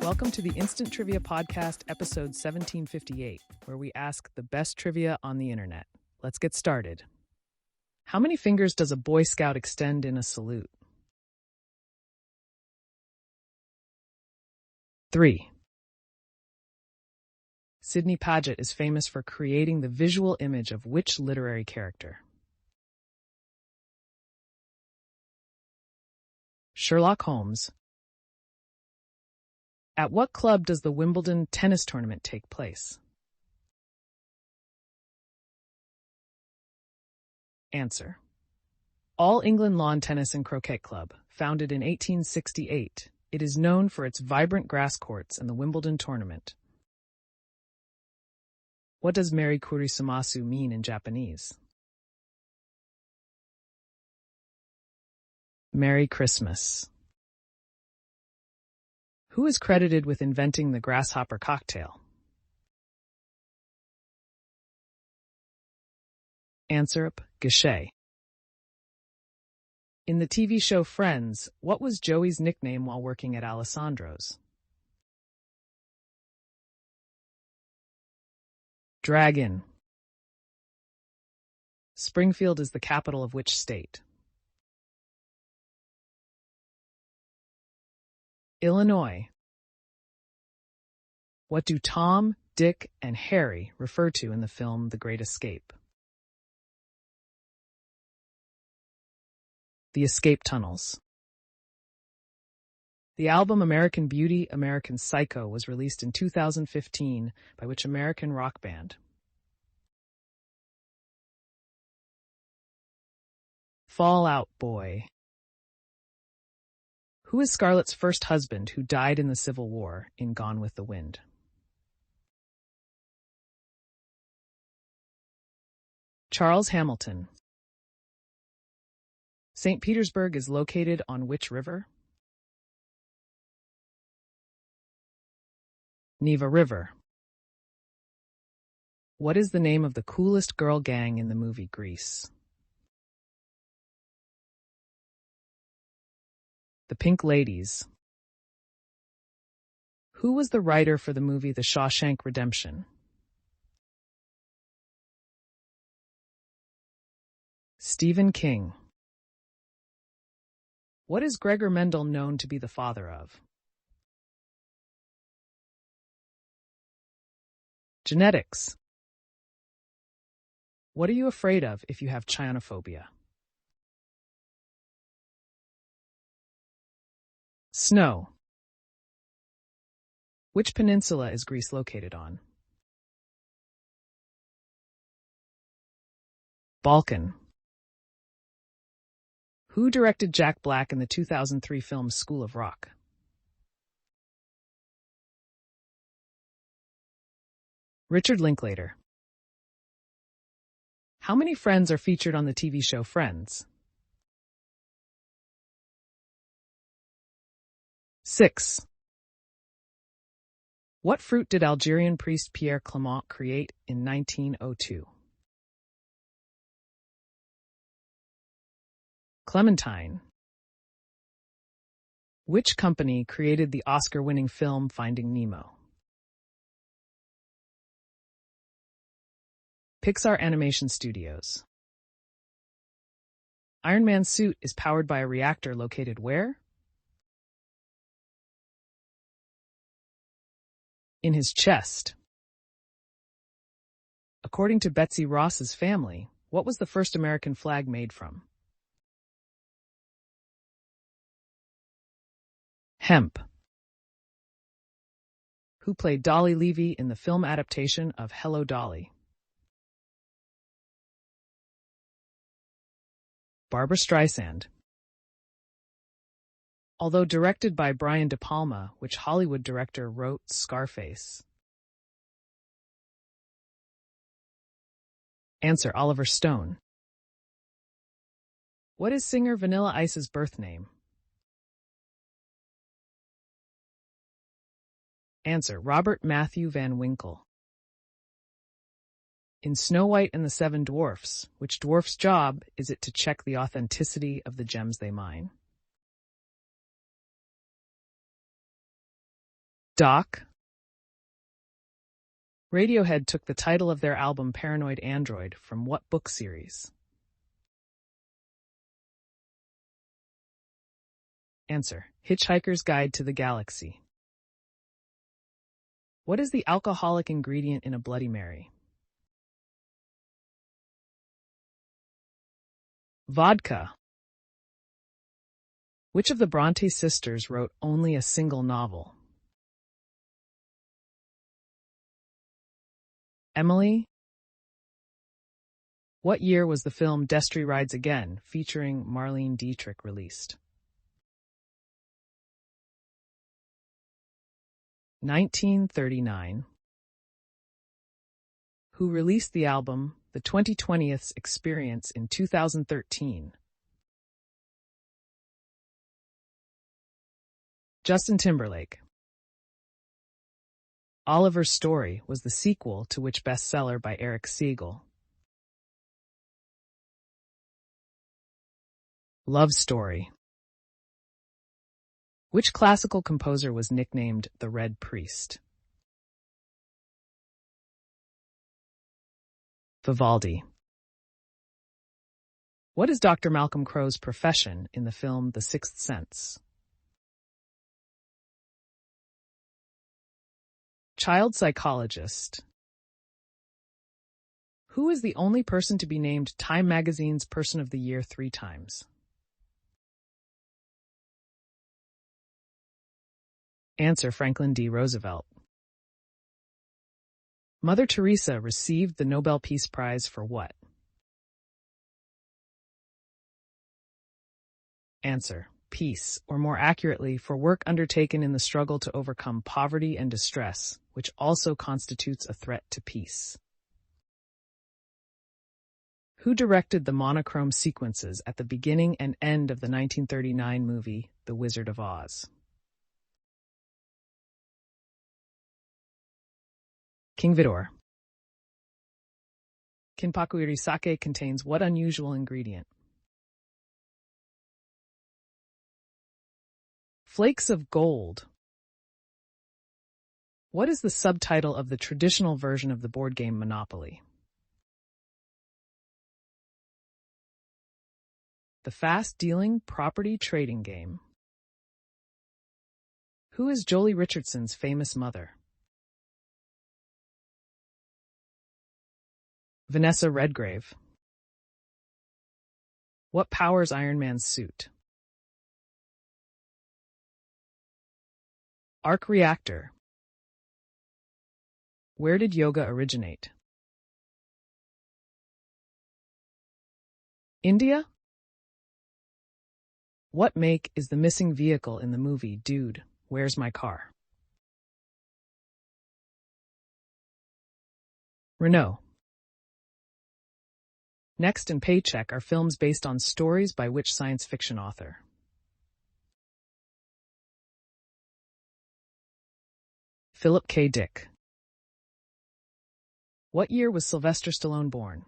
Welcome to the Instant Trivia Podcast, episode 1758, where we ask the best trivia on the internet. Let's get started. How many fingers does a Boy Scout extend in a salute? 3. Sidney Paget is famous for creating the visual image of which literary character? Sherlock Holmes. At what club does the Wimbledon tennis tournament take place? Answer. All England Lawn Tennis and Croquet Club, founded in 1868. It is known for its vibrant grass courts and the Wimbledon tournament. What does Merry Kurisumasu mean in Japanese? Merry Christmas. Who is credited with inventing the grasshopper cocktail? Answer. Gachet. In the TV show Friends, what was Joey's nickname while working at Alessandro's? Dragon. Springfield is the capital of which state? Illinois. What do Tom, Dick, and Harry refer to in the film The Great Escape? The escape tunnels. The album American Beauty, American Psycho was released in 2015 by which American rock band? Fall Out Boy. Who is Scarlett's first husband who died in the Civil War in Gone with the Wind? Charles Hamilton. St. Petersburg is located on which river? Neva River. What is the name of the coolest girl gang in the movie Grease? The Pink Ladies. Who was the writer for the movie The Shawshank Redemption? Stephen King. What is Gregor Mendel known to be the father of? Genetics. What are you afraid of if you have cyanophobia? Snow. Which peninsula is Greece located on? Balkan. Who directed Jack Black in the 2003 film School of Rock? Richard Linklater. How many friends are featured on the TV show Friends? 6. What fruit did Algerian priest Pierre Clement create in 1902? Clementine. Which company created the Oscar-winning film Finding Nemo? Pixar Animation Studios. Iron Man's suit is powered by a reactor located where? In his chest. According to Betsy Ross's family, what was the first American flag made from? Hemp. Who played Dolly Levy in the film adaptation of Hello, Dolly? Barbra Streisand. Although directed by Brian De Palma, which Hollywood director wrote Scarface? Answer. Oliver Stone. What is singer Vanilla Ice's birth name? Answer. Robert Matthew Van Winkle. In Snow White and the Seven Dwarfs, which dwarf's job is it to check the authenticity of the gems they mine? Doc. Radiohead took the title of their album Paranoid Android from what book series? Answer: Hitchhiker's Guide to the Galaxy. What is the alcoholic ingredient in a Bloody Mary? Vodka. Which of the Bronte sisters wrote only a single novel? Emily? What year was the film Destry Rides Again, featuring Marlene Dietrich, released? 1939. Who released the album The 2020th Experience in 2013? Justin Timberlake. Oliver's Story was the sequel to which bestseller by Eric Siegel? Love Story. Which classical composer was nicknamed the Red Priest? Vivaldi. What is Dr. Malcolm Crowe's profession in the film The Sixth Sense? Child psychologist. Who is the only person to be named Time Magazine's Person of the Year 3 times? Answer: Franklin D. Roosevelt. Mother Teresa received the Nobel Peace Prize for what? Answer: peace, or more accurately, for work undertaken in the struggle to overcome poverty and distress, which also constitutes a threat to peace. Who directed the monochrome sequences at the beginning and end of the 1939 movie The Wizard of Oz? King Vidor. Kinpaku sake contains what unusual ingredient? Flakes of gold. What is the subtitle of the traditional version of the board game Monopoly? The fast-dealing property trading game. Who is Jolie Richardson's famous mother? Vanessa Redgrave. What powers Iron Man's suit? Arc reactor. Where did yoga originate? India? What make is the missing vehicle in the movie Dude, Where's My Car? Renault. Next and Paycheck are films based on stories by which science fiction author? Philip K. Dick. What year was Sylvester Stallone born?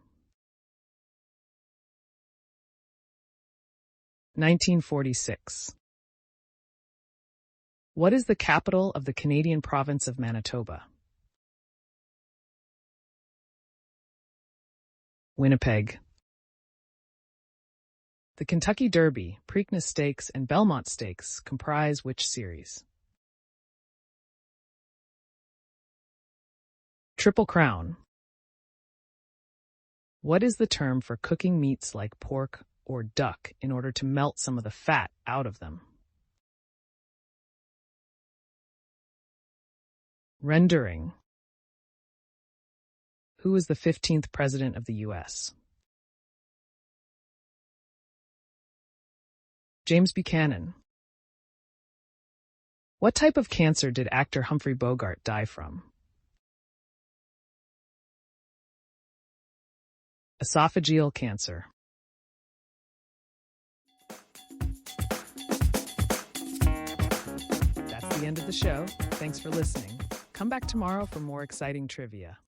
1946. What is the capital of the Canadian province of Manitoba? Winnipeg. The Kentucky Derby, Preakness Stakes, and Belmont Stakes comprise which series? Triple Crown. What is the term for cooking meats like pork or duck in order to melt some of the fat out of them? Rendering. Who is the 15th President of the U.S.? James Buchanan. What type of cancer did actor Humphrey Bogart die from? Esophageal cancer. That's the end of the show. Thanks for listening. Come back tomorrow for more exciting trivia.